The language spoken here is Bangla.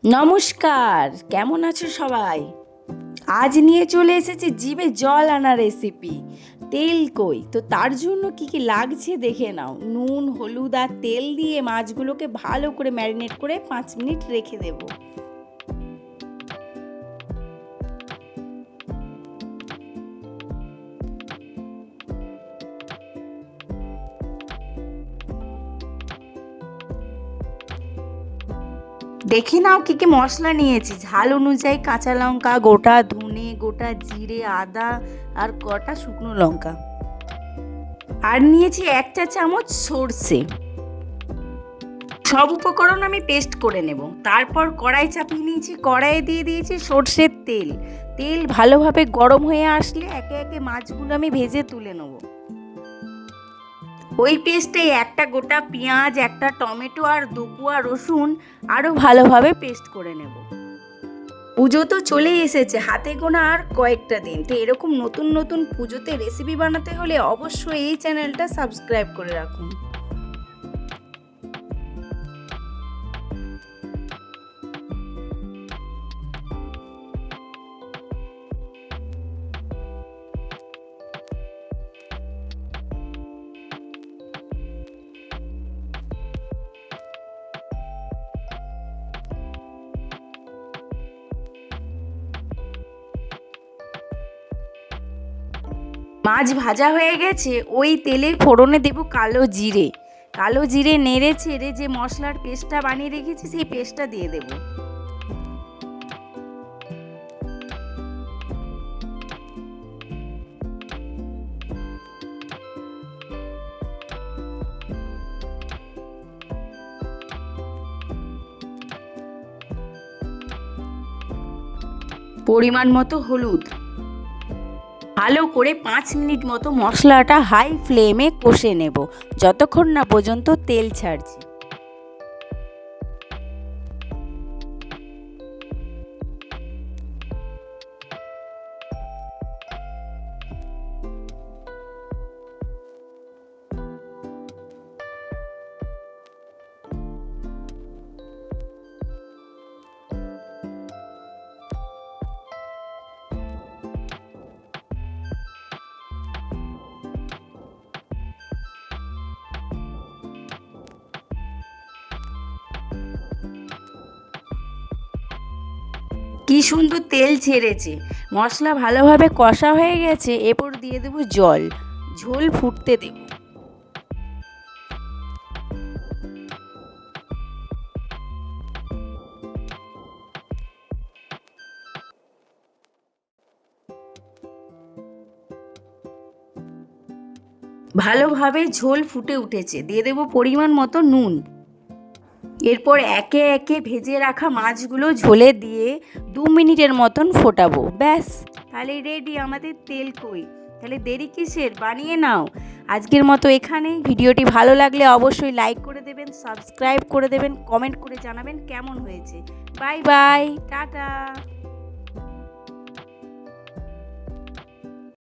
নমস্কার, কেমন আছো সবাই? আজ নিয়ে চলে এসেছি জিভে জল আনা রেসিপি। তেল কই, তো তার জন্য কি কি লাগছে দেখে নাও। নুন, হলুদ আর তেল দিয়ে মাছগুলোকে ভালো করে ম্যারিনেট করে 5 মিনিট রেখে দেবো। দেখে নাও কি কি মশলা নিয়েছি। ঝাল অনুযায়ী কাঁচা লঙ্কা, গোটা ধনে, গোটা জিরে, আদা আর কটা শুকনো লঙ্কা। আর নিয়েছি 1 চা চামচ সর্ষে। সব উপকরণ আমি পেস্ট করে নেব। তারপর কড়াই চাপিয়ে নিয়েছি, কড়াইয়ে দিয়ে দিয়েছি সর্ষের তেল। তেল ভালোভাবে গরম হয়ে আসলে একে একে মাছগুলো আমি ভেজে তুলে নেব। ওই পেস্টে একটা গোটা পেঁয়াজ, একটা টমেটো আর 2 কোয়া রসুন আরও ভালোভাবে পেস্ট করে নেব। পুজো তো চলেই এসেছে, হাতে গোনা আর কয়েকটা দিন। তো এরকম নতুন নতুন পুজোতে রেসিপি বানাতে হলে অবশ্যই এই চ্যানেলটা সাবস্ক্রাইব করে রাখুন। মাছ ভাজা হয়ে গেছে, ওই তেলে ফোড়নে দেব কালো জিরে। কালো জিরে নেড়ে ছেড়ে যে মশলার পেস্টটা বানিয়ে রেখেছি সেই পেস্টটা দিয়ে দেব। পরিমাণ মতো হলুদ। ভালো করে 5 মিনিট মতো মশলাটা হাই ফ্লেমে কষে নেব, যতক্ষণ না পর্যন্ত তেল ছাড়ছে। কি সুন্দর তেল ছেড়েছে, মশলা ভালোভাবে কষা হয়ে গেছে। এরপর দিয়ে দেব জল, ঝোল ফুটতে দেব। ভালোভাবে ঝোল ফুটে উঠেছে, দিয়ে দেব পরিমাণ মতো নুন। এরপর একে একে ভেজে রাখা মাছগুলো ঝোলে দিয়ে 2 মিনিটের মতন ফোটাবো। ব্যাস, তাহলে রেডি আমাদের তেল কই। তাহলে দেরি কিসের, বানিয়ে নাও। আজকের মতো এখানেই। ভিডিওটি ভালো লাগলে অবশ্যই লাইক করে দেবেন, সাবস্ক্রাইব করে দেবেন, কমেন্ট করে জানাবেন কেমন হয়েছে। Bye bye, tata.